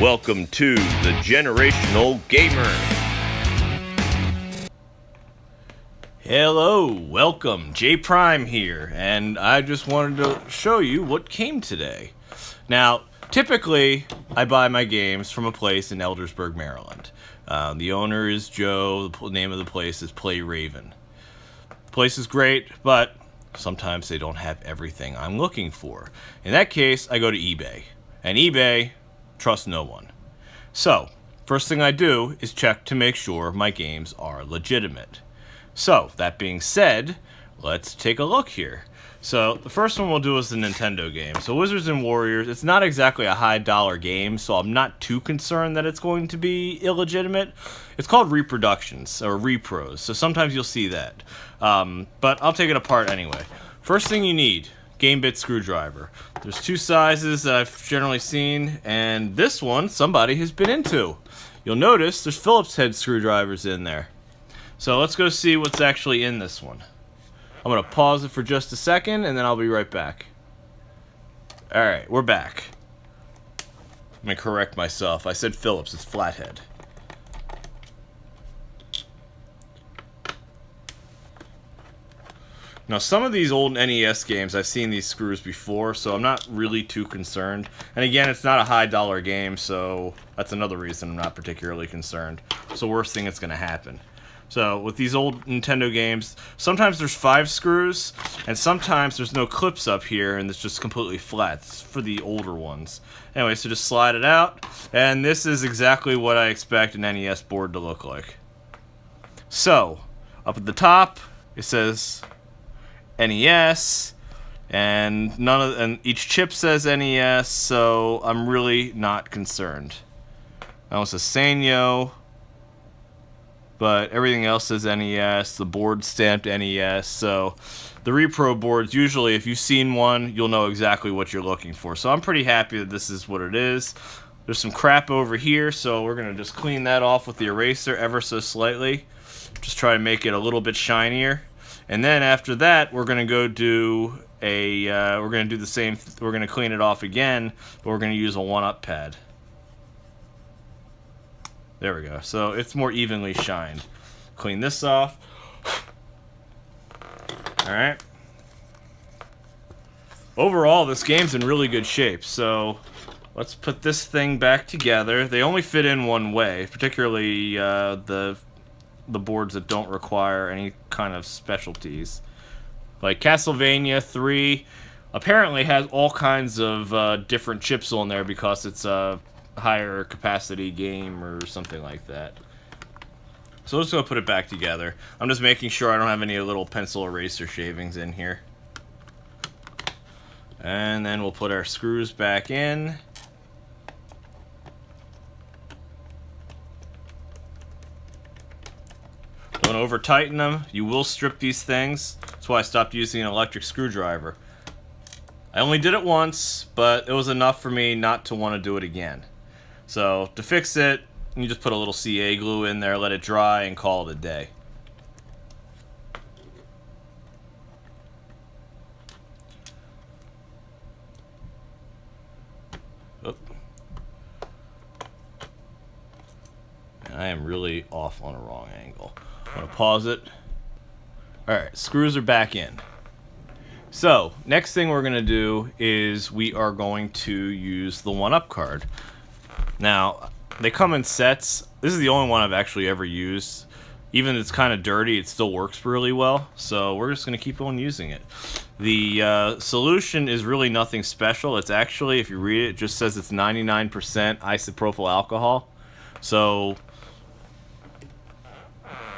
Welcome to the Generational Gamer. Hello, welcome, J Prime here, and I just wanted to show you what came today. Now, typically, I buy my games from a place in Eldersburg, Maryland. The owner is Joe, the name of the place is Play Raven. The place is great, but sometimes they don't have everything I'm looking for. In that case, I go to eBay, and eBay, trust no one. So, first thing I do is check to make sure my games are legitimate. So, that being said, let's take a look here. So, the first one we'll do is the Nintendo game. So, Wizards and Warriors, it's not exactly a high dollar game, so I'm not too concerned that it's going to be illegitimate. It's called reproductions, or repros, so sometimes you'll see that. But I'll take it apart anyway. First thing you need, game bit screwdriver. There's two sizes that I've generally seen, and this one somebody has been into. You'll notice there's Phillips head screwdrivers in there. So let's go see what's actually in this one. I'm going to pause it for just a second, and then I'll be right back. Alright, we're back. Let me correct myself. I said Phillips, it's flathead. Now, some of these old NES games, I've seen these screws before, so I'm not really too concerned. And again, it's not a high dollar game, so that's another reason I'm not particularly concerned. It's the worst thing that's going to happen. So, with these old Nintendo games, sometimes there's 5 screws, and sometimes there's no clips up here, and it's just completely flat. It's for the older ones. Anyway, so just slide it out, and this is exactly what I expect an NES board to look like. So, up at the top, it says NES, and each chip says NES, so I'm really not concerned. Now it says Sanyo, but everything else says NES. The board stamped NES, so the repro boards, usually if you've seen one, you'll know exactly what you're looking for. So I'm pretty happy that this is what it is. There's some crap over here, so we're gonna just clean that off with the eraser ever so slightly. Just try to make it a little bit shinier. And then after that, we're gonna go do we're gonna do the same. We're gonna clean it off again, but we're gonna use a 1-up pad. There we go. So it's more evenly shined. Clean this off. All right. Overall, this game's in really good shape. So let's put this thing back together. They only fit in one way, particularly the boards that don't require any kind of specialties. Like Castlevania 3 apparently has all kinds of different chips on there because it's a higher capacity game or something like that. So let's go put it back together. I'm just making sure I don't have any little pencil eraser shavings in here. And then we'll put our screws back in. Don't over tighten them. You will strip these things. That's why I stopped using an electric screwdriver. I only did it once, but it was enough for me not to want to do it again. So to fix it, you just put a little CA glue in there, let it dry, and call it a day. Oh. I am really off on a wrong angle. I'm going to pause it. Alright, screws are back in. So, next thing we're going to do is we are going to use the 1-up card. Now, they come in sets. This is the only one I've actually ever used. Even if it's kind of dirty, it still works really well. So we're just going to keep on using it. The solution is really nothing special. It's actually, if you read it, it just says it's 99% isopropyl alcohol. So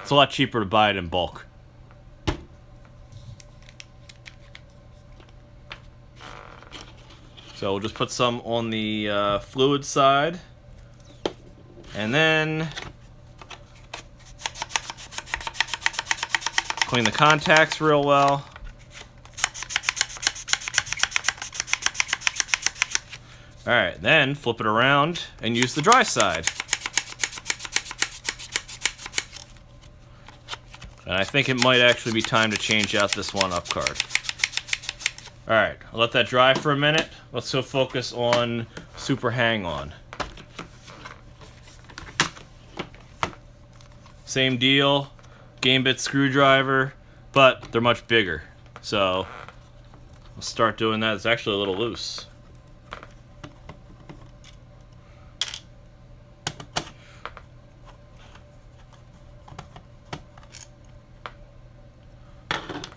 it's a lot cheaper to buy it in bulk. So we'll just put some on the fluid side. And then clean the contacts real well. Alright, then flip it around and use the dry side. And I think it might actually be time to change out this 1-up card. Alright, I'll let that dry for a minute. Let's go focus on Super Hang-On. same deal, game bit screwdriver, but they're much bigger. So we'll start doing that. It's actually a little loose.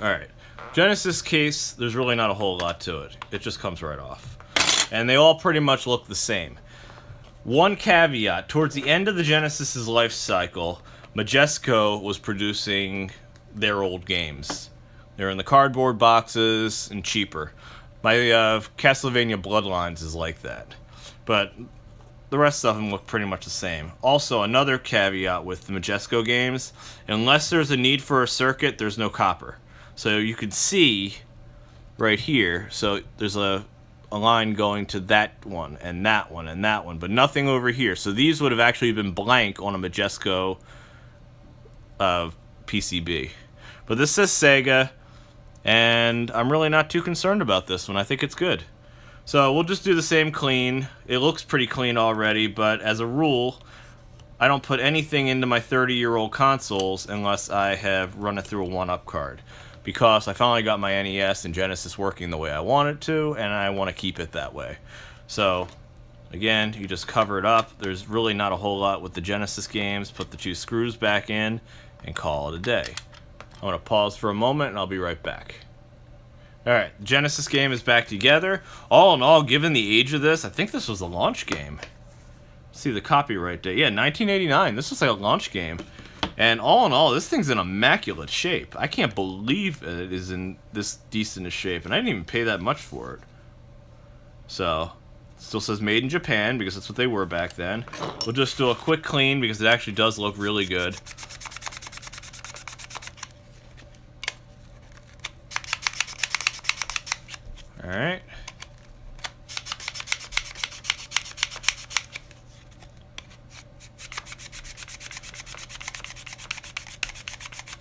Alright, Genesis case, there's really not a whole lot to it. It just comes right off. And they all pretty much look the same. One caveat, towards the end of the Genesis's life cycle, Majesco was producing their old games. They're in the cardboard boxes and cheaper. My Castlevania Bloodlines is like that. But the rest of them look pretty much the same. Also, another caveat with the Majesco games, unless there's a need for a circuit, there's no copper. So you can see right here, so there's a line going to that one, and that one, and that one, but nothing over here. So these would have actually been blank on a Majesco PCB. But this says Sega, and I'm really not too concerned about this one. I think it's good. So we'll just do the same clean. It looks pretty clean already, but as a rule, I don't put anything into my 30-year-old consoles unless I have run it through a 1-up card. Because I finally got my NES and Genesis working the way I want it to, and I want to keep it that way. So, again, you just cover it up. There's really not a whole lot with the Genesis games. Put the 2 screws back in, and call it a day. I'm going to pause for a moment, and I'll be right back. Alright, the Genesis game is back together. All in all, given the age of this, I think this was a launch game. See the copyright date. Yeah, 1989. This was like a launch game. And all in all, this thing's in immaculate shape. I can't believe it is in this decent a shape. And I didn't even pay that much for it. So, it still says made in Japan, because that's what they were back then. We'll just do a quick clean, because it actually does look really good. Alright.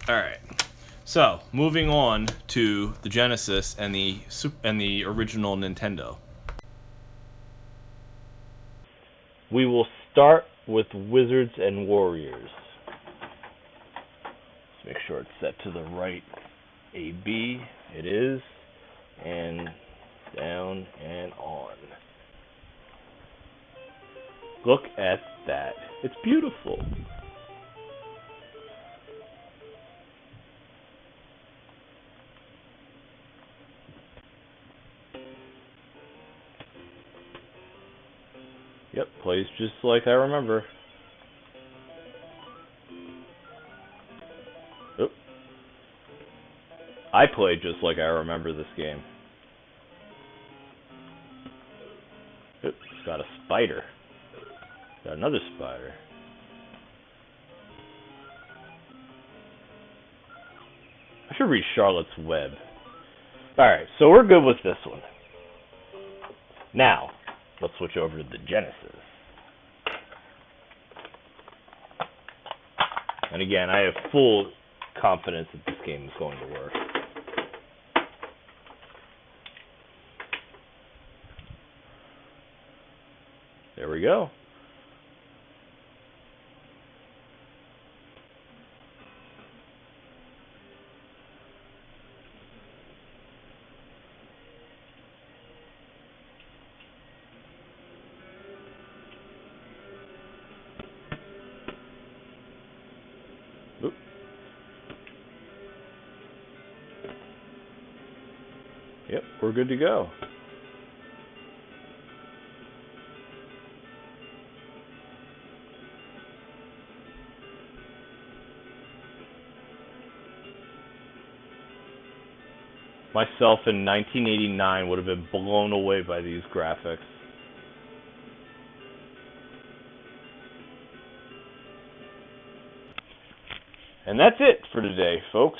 Alright, so moving on to the Genesis and the original Nintendo. We will start with Wizards and Warriors. Let's make sure it's set to the right AB. It is. And down and on. Look at that. It's beautiful. Yep, plays just like I remember. Oop. I played just like I remember this game. Oop, it's got a spider. Got another spider. I should read Charlotte's Web. Alright, so we're good with this one. Now, let's switch over to the Genesis. And again, I have full confidence that this game is going to work. There we go. Oop. Yep, we're good to go. Myself in 1989 would have been blown away by these graphics. And that's it for today, folks.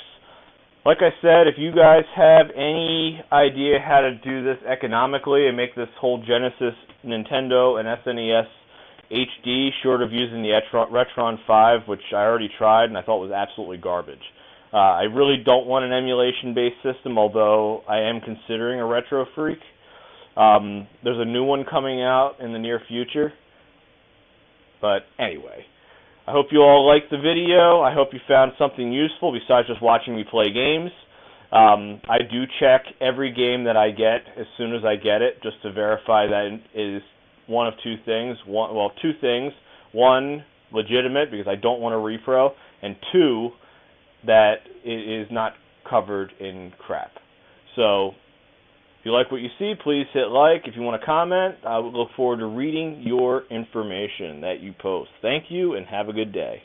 Like I said, if you guys have any idea how to do this economically and make this whole Genesis, Nintendo, and SNES HD, short of using the Retron 5, which I already tried and I thought was absolutely garbage. I really don't want an emulation-based system, although I am considering a Retro Freak. There's a new one coming out in the near future. But anyway, I hope you all liked the video. I hope you found something useful besides just watching me play games. I do check every game that I get as soon as I get it, just to verify that it is one of two things. Two things. One, legitimate, because I don't want a repro, and two, that it is not covered in crap. So, if you like what you see, please hit like. If you want to comment, I would look forward to reading your information that you post. Thank you, and have a good day.